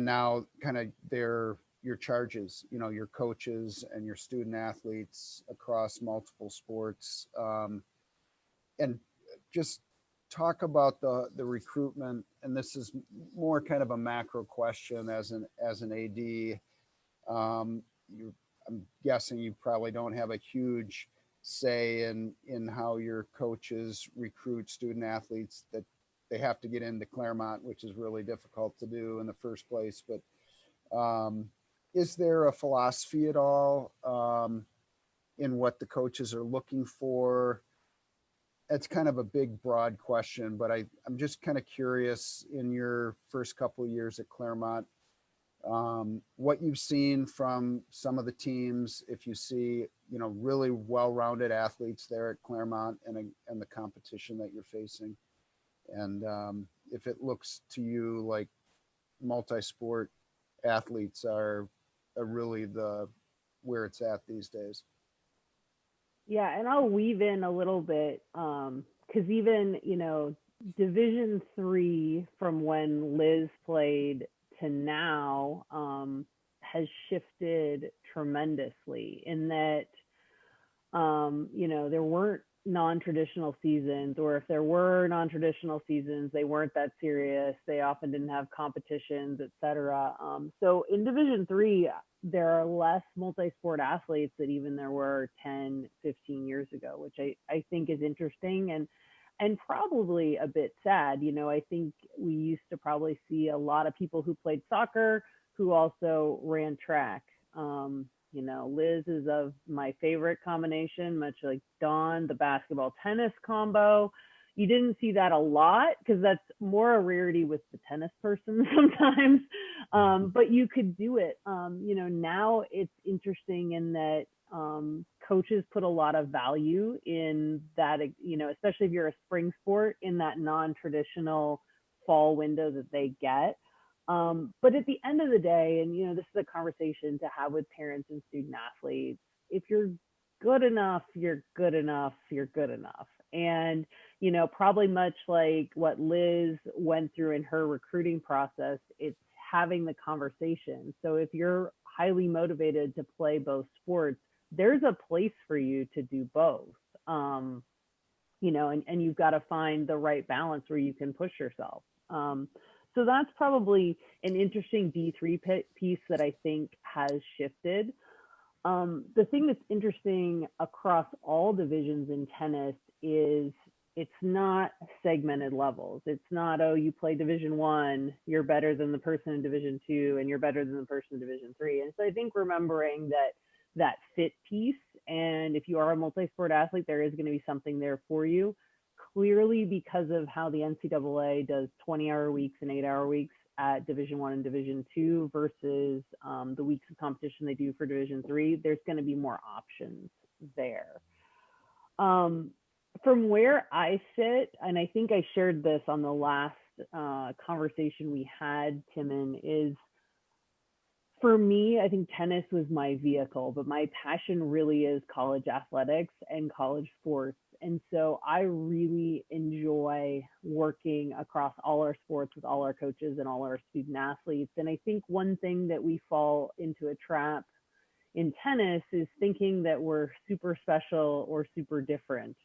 now kind of your charges, your coaches and your student athletes across multiple sports. And just talk about the recruitment. And this is more kind of a macro question as an AD. I'm guessing you probably don't have a huge say in how your coaches recruit student athletes, that they have to get into Claremont, which is really difficult to do in the first place. But is there a philosophy at all in what the coaches are looking for? It's kind of a big, broad question, but I'm just kind of curious, in your first couple of years at Claremont, what you've seen from some of the teams, if you see, really well-rounded athletes there at Claremont, and the competition that you're facing. And if it looks to you like multi-sport athletes are really where it's at these days. Yeah, and I'll weave in a little bit because even Division III from when Liz played to now has shifted tremendously in that there weren't non-traditional seasons, or if there were non-traditional seasons, they weren't that serious. They often didn't have competitions, etc. So in Division III, there are less multi-sport athletes than even there were 10, 15 years ago, which I think is interesting and probably a bit sad. I think we used to probably see a lot of people who played soccer who also ran track. Liz is of my favorite combination, much like Dawn, the basketball tennis combo. You didn't see that a lot because that's more a rarity with the tennis person sometimes. But you could do it. Now it's interesting in that coaches put a lot of value in that, especially if you're a spring sport, in that non-traditional fall window that they get. But at the end of the day, and this is a conversation to have with parents and student athletes, if you're good enough, you're good enough, you're good enough. And, probably much like what Liz went through in her recruiting process, it's having the conversation. So if you're highly motivated to play both sports, there's a place for you to do both. And you've got to find the right balance where you can push yourself. So that's probably an interesting D3 piece that I think has shifted. The thing that's interesting across all divisions in tennis is it's not segmented levels. It's not, oh, you play Division I, you're better than the person in Division II, and you're better than the person in Division III. And so I think remembering that fit piece, and if you are a multi-sport athlete, there is going to be something there for you. Clearly, because of how the NCAA does 20-hour weeks and 8-hour weeks at Division I and Division II versus the weeks of competition they do for Division III, there's going to be more options there. From where I sit, and I think I shared this on the last conversation we had, Timon, is for me, I think tennis was my vehicle, but my passion really is college athletics and college sports. And so I really enjoy working across all our sports with all our coaches and all our student athletes. And I think one thing that we fall into a trap in tennis is thinking that we're super special or super different.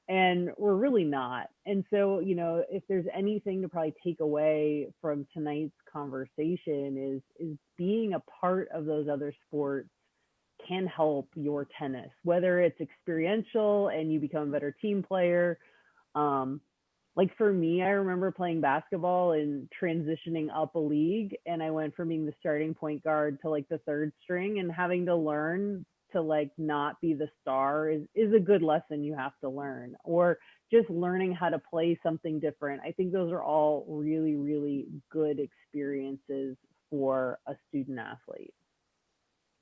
And we're really not. And so, if there's anything to probably take away from tonight's conversation is being a part of those other sports can help your tennis, whether it's experiential and you become a better team player. Like for me, I remember playing basketball and transitioning up a league, and I went from being the starting point guard to like the third string, and having to learn to like not be the star is a good lesson you have to learn, or just learning how to play something different. I think those are all really, really good experiences for a student athlete.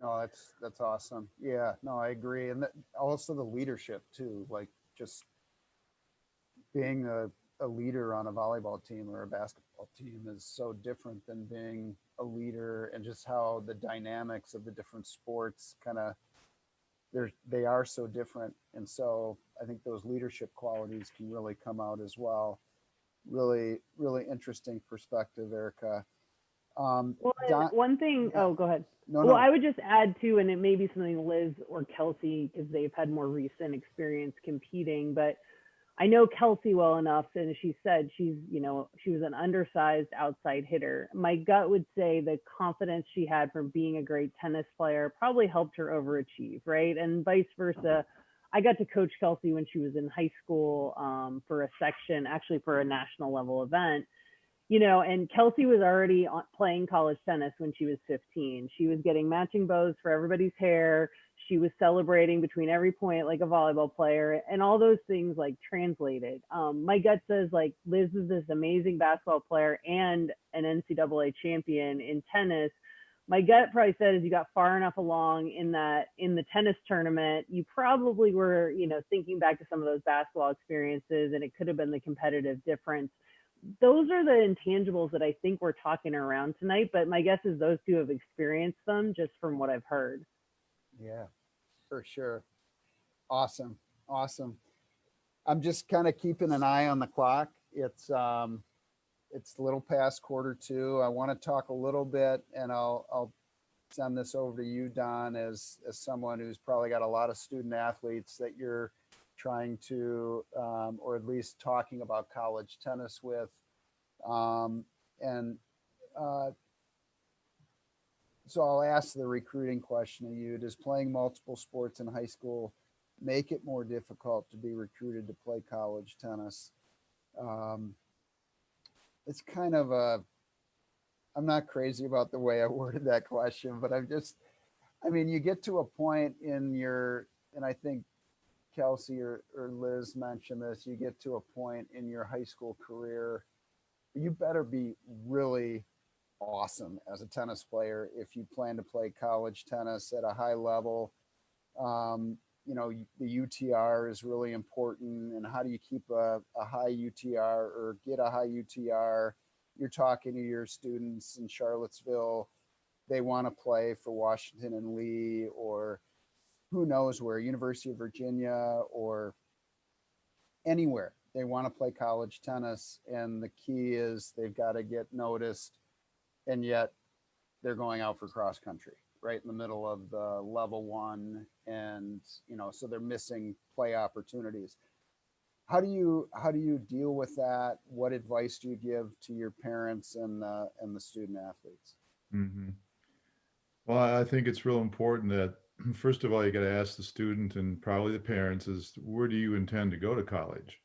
Oh, that's awesome. Yeah, no, I agree. And also the leadership too, like just being a leader on a volleyball team or a basketball team is so different than being a leader, and just how the dynamics of the different sports kind of they are so different. And so I think those leadership qualities can really come out as well. Really, really interesting perspective, Erica. One thing, yeah. Oh, go ahead. No. I would just add too, and it may be something Liz or Kelsey, because they've had more recent experience competing, but I know Kelsey well enough, and she said she was an undersized outside hitter. My gut would say the confidence she had from being a great tennis player probably helped her overachieve, right? And vice versa. I got to coach Kelsey when she was in high school for a section, actually for a national level event. And Kelsey was already playing college tennis when she was 15. She was getting matching bows for everybody's hair. She was celebrating between every point like a volleyball player, and all those things like translated. My gut says like Liz is this amazing basketball player and an NCAA champion in tennis. My gut probably said as you got far enough along in the tennis tournament, you probably were, thinking back to some of those basketball experiences, and it could have been the competitive difference. Those are the intangibles that I think we're talking around tonight, but my guess is those two have experienced them just from what I've heard. Yeah, for sure. Awesome. I'm just kind of keeping an eye on the clock. it's a little past quarter 2. I want to talk a little bit, and I'll send this over to you, Don, as someone who's probably got a lot of student athletes that you're trying to, or at least talking about college tennis with. And so I'll ask the recruiting question of you. Does playing multiple sports in high school make it more difficult to be recruited to play college tennis? It's kind of I'm not crazy about the way I worded that question, but I mean, you get to a point in and I think Kelsey or Liz mentioned this, you get to a point in your high school career, you better be really awesome as a tennis player if you plan to play college tennis at a high level. You know, the UTR is really important. And how do you keep a high UTR or get a high UTR? You're talking to your students in Charlottesville. They want to play for Washington and Lee, or who knows where, University of Virginia or anywhere. They want to play college tennis. And the key is they've got to get noticed. And yet they're going out for cross country right in the middle of the level 1. And, you know, so they're missing play opportunities. How do you deal with that? What advice do you give to your parents and the student athletes? Mm-hmm. Well, I think it's real important that, first of all, you got to ask the student and probably the parents is, where do you intend to go to college?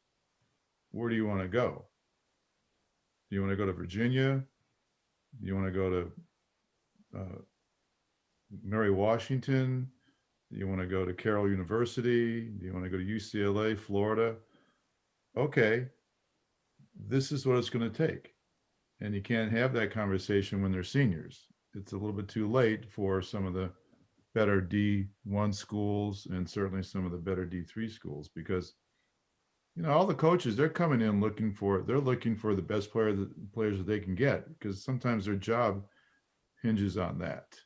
Where do you want to go? Do you want to go to Virginia? Do you want to go to Mary Washington? Do you want to go to Carroll University? Do you want to go to UCLA, Florida? Okay, this is what it's going to take. And you can't have that conversation when they're seniors. It's a little bit too late for some of the better D1 schools and certainly some of the better D3 schools, because, you know, all the coaches, they're coming in looking for the best players that they can get, because sometimes their job hinges on that.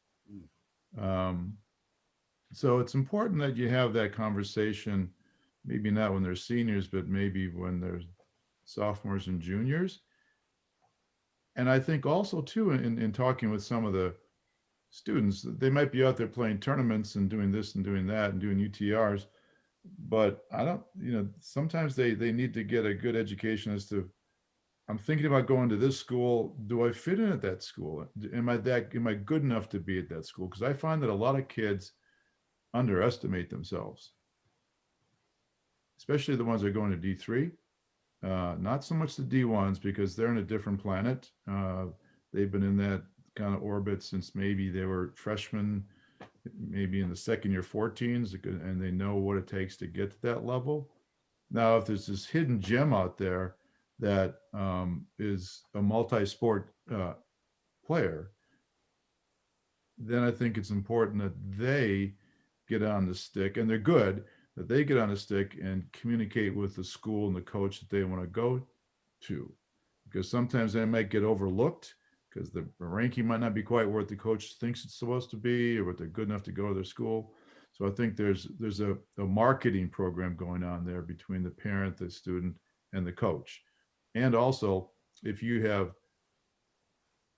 So it's important that you have that conversation, maybe not when they're seniors, but maybe when they're sophomores and juniors. And I think also too, in talking with some of the students, they might be out there playing tournaments and doing this and doing that and doing UTRs, but I don't, you know, sometimes they need to get a good education as to, I'm thinking about going to this school. Do I fit in at that school? Am I good enough to be at that school? Because I find that a lot of kids underestimate themselves, especially the ones that are going to D3. Not so much the D1s, because they're in a different planet. They've been in that kind of orbit since maybe they were freshmen, maybe in the second year 14s, and they know what it takes to get to that level. Now, if there's this hidden gem out there that is a multi-sport player, then I think it's important that they get on the stick, and they're good, that they get on the stick and communicate with the school and the coach that they want to go to, because sometimes they might get overlooked because the ranking might not be quite what the coach thinks it's supposed to be, or what they're good enough to go to their school. So I think there's a marketing program going on there between the parent, the student, and the coach. And also, if you have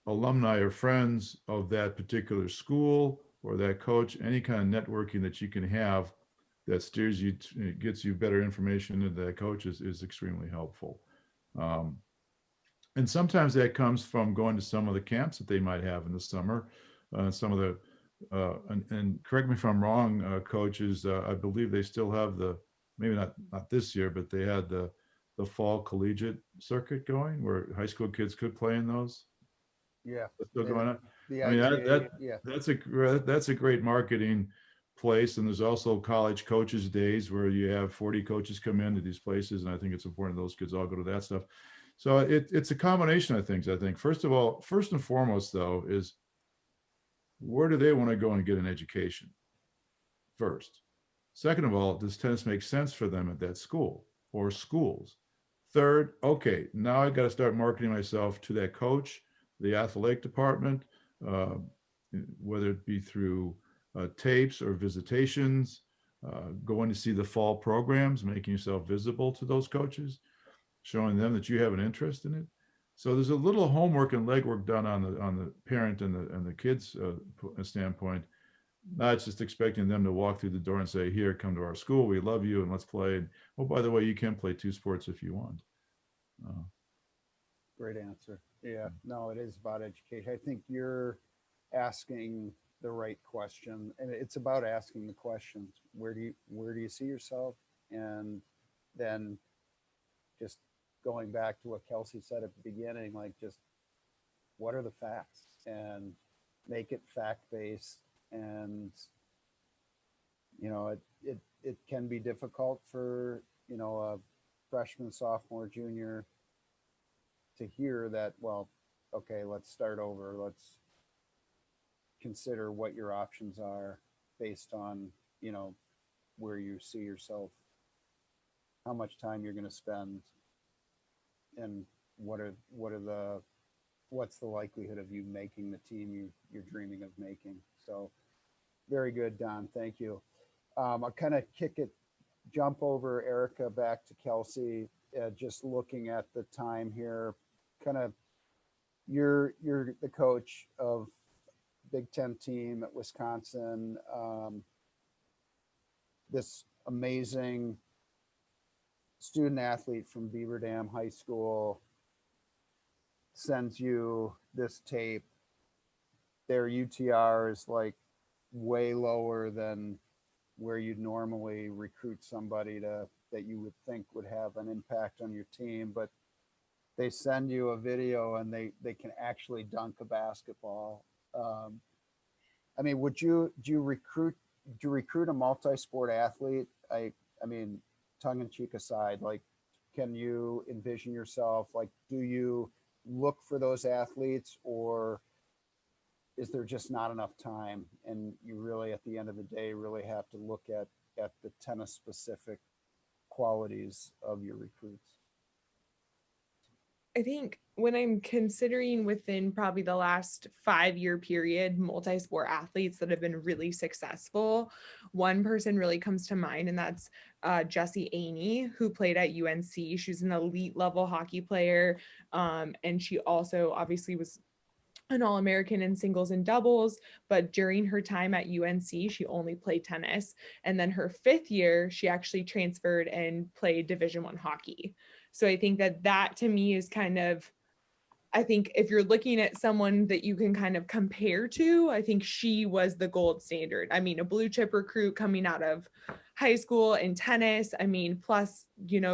alumni or friends of that particular school or that coach, any kind of networking that you can have that steers you, gets you better information into that coach is extremely helpful. And sometimes that comes from going to some of the camps that they might have in the summer. Some of the, and correct me if I'm wrong, coaches, I believe they still have maybe not this year, but they had the fall collegiate circuit going where high school kids could play in those. Yeah. That's still going on. The I mean, IGA, yeah. that's a great marketing place. And there's also college coaches days where you have 40 coaches come into these places. And I think it's important those kids all go to that stuff. So it's a combination of things, I think. First and foremost, though, is where do they want to go and get an education first? Second of all, does tennis make sense for them at that school or schools? Third, okay, now I've got to start marketing myself to that coach, the athletic department, whether it be through tapes or visitations, going to see the fall programs, making yourself visible to those coaches. showing them that you have an interest in it. So there's a little homework and legwork done on the parent and the kids standpoint, not just expecting them to walk through the door and say, here, come to our school, we love you, and let's play. And, oh, by the way, you can play 2 sports if you want. Great answer. Yeah, no, it is about education. I think you're asking the right question, and it's about asking the questions. Where do you see yourself? And then just going back to what Kelsey said at the beginning, like, just what are the facts, and make it fact-based. And it can be difficult for a freshman, sophomore, junior to hear that, well, okay, let's start over. Let's consider what your options are based on, where you see yourself, how much time you're going to spend, and what's the likelihood of you making the team you're dreaming of making. So very good, Don. Thank you. I'll kind of jump over Erica back to Kelsey, just looking at the time here. Kind of, you're the coach of Big Ten team at Wisconsin. This amazing student athlete from Beaver Dam High School sends you this tape. Their UTR is like way lower than where you'd normally recruit somebody that you would think would have an impact on your team, but they send you a video and they can actually dunk a basketball. I mean, do you recruit a multi-sport athlete? I mean, tongue in cheek aside, like, can you envision yourself, like, do you look for those athletes, or is there just not enough time? And you really, at the end of the day, really have to look at the tennis specific qualities of your recruits. I think when I'm considering within probably the last 5-year period, multi-sport athletes that have been really successful, one person really comes to mind, and that's Jessie Aney, who played at UNC. She's an elite level hockey player. And she also obviously was an All-American in singles and doubles, but during her time at UNC, she only played tennis. And then her 5th year, she actually transferred and played Division I hockey. So I think that to me is kind of, I think if you're looking at someone that you can kind of compare to, I think she was the gold standard. I mean, a blue chip recruit coming out of high school in tennis. I mean, plus,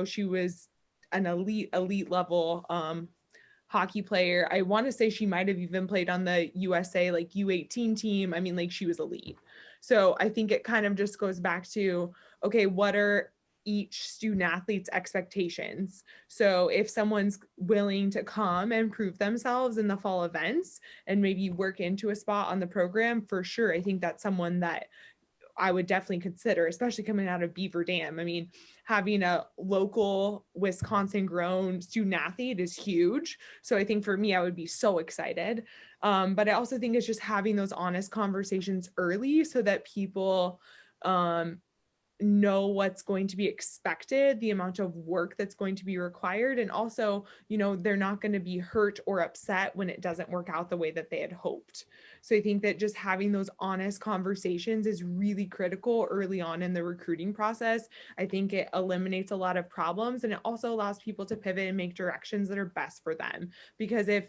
she was an elite level hockey player. I want to say she might have even played on the USA like U18 team. I mean, like, she was elite. So I think it kind of just goes back to, okay, what are each student athlete's expectations? So if someone's willing to come and prove themselves in the fall events and maybe work into a spot on the program, for sure, I think that's someone that I would definitely consider, especially coming out of Beaver Dam. I mean, having a local Wisconsin grown student athlete is huge. So I think for me, I would be so excited. But I also think it's just having those honest conversations early so that people know what's going to be expected, the amount of work that's going to be required. And also, they're not going to be hurt or upset when it doesn't work out the way that they had hoped. So I think that just having those honest conversations is really critical early on in the recruiting process. I think it eliminates a lot of problems, and it also allows people to pivot and make directions that are best for them. Because if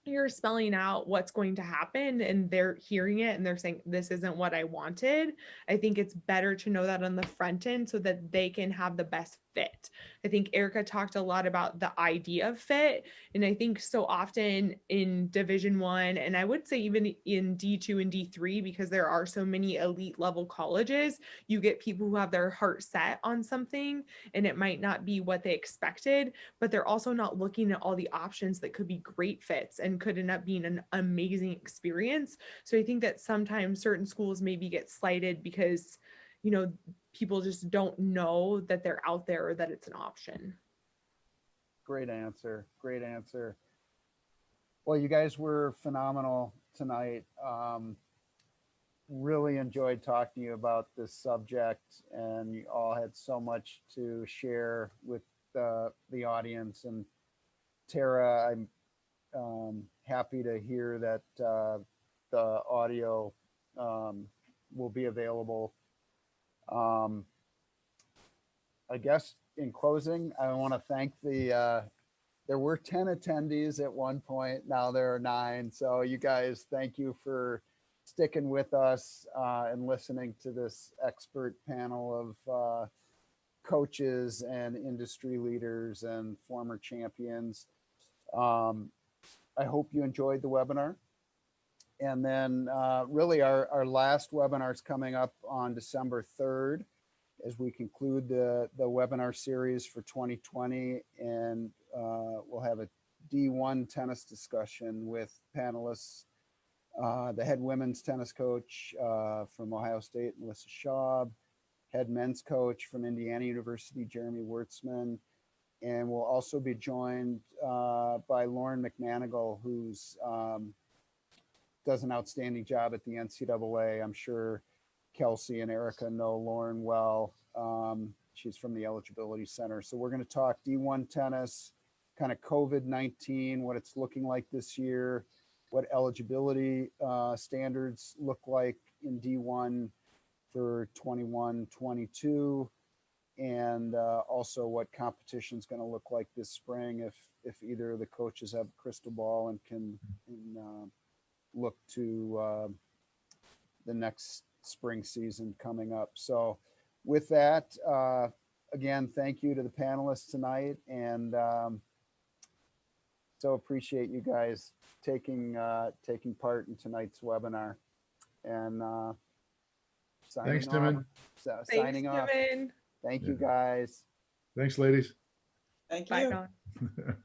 you're spelling out what's going to happen and they're hearing it and they're saying, this isn't what I wanted, I think it's better to know that on the front end so that they can have the best fit. I think Erica talked a lot about the idea of fit. And I think so often in Division I, and I would say even in D2 and D3, because there are so many elite level colleges, you get people who have their heart set on something and it might not be what they expected, but they're also not looking at all the options that could be great fits and could end up being an amazing experience. So I think that sometimes certain schools maybe get slighted because, people just don't know that they're out there or that it's an option. Great answer. Great answer. Well, you guys were phenomenal tonight. Really enjoyed talking to you about this subject, and you all had so much to share with the the audience. And Tara, I'm happy to hear that the audio will be available. I guess in closing, I want to thank there were 10 attendees at one point. Now there are 9. So you guys, thank you for sticking with us and listening to this expert panel of coaches and industry leaders and former champions. I hope you enjoyed the webinar. And then really our last webinar is coming up on December 3rd as we conclude the webinar series for 2020. And we'll have a D1 tennis discussion with panelists, the head women's tennis coach from Ohio State, Melissa Schaub, head men's coach from Indiana University, Jeremy Wertzman. And we'll also be joined by Lauren McManigal, who's does an outstanding job at the NCAA. I'm sure Kelsey and Erica know Lauren well. She's from the Eligibility Center. So we're going to talk D1 tennis, kind of COVID-19, what it's looking like this year, what eligibility standards look like in D1 for 21-22, and also what competition is going to look like this spring if either of the coaches have a crystal ball and can look to the next spring season coming up. So with that, again, thank you to the panelists tonight, and so appreciate you guys taking part in tonight's webinar. And Thanks, signing Timon. off. So, Thanks, signing off. Kevin. Thank you, guys. Thanks, ladies. Thank Bye, you. Don.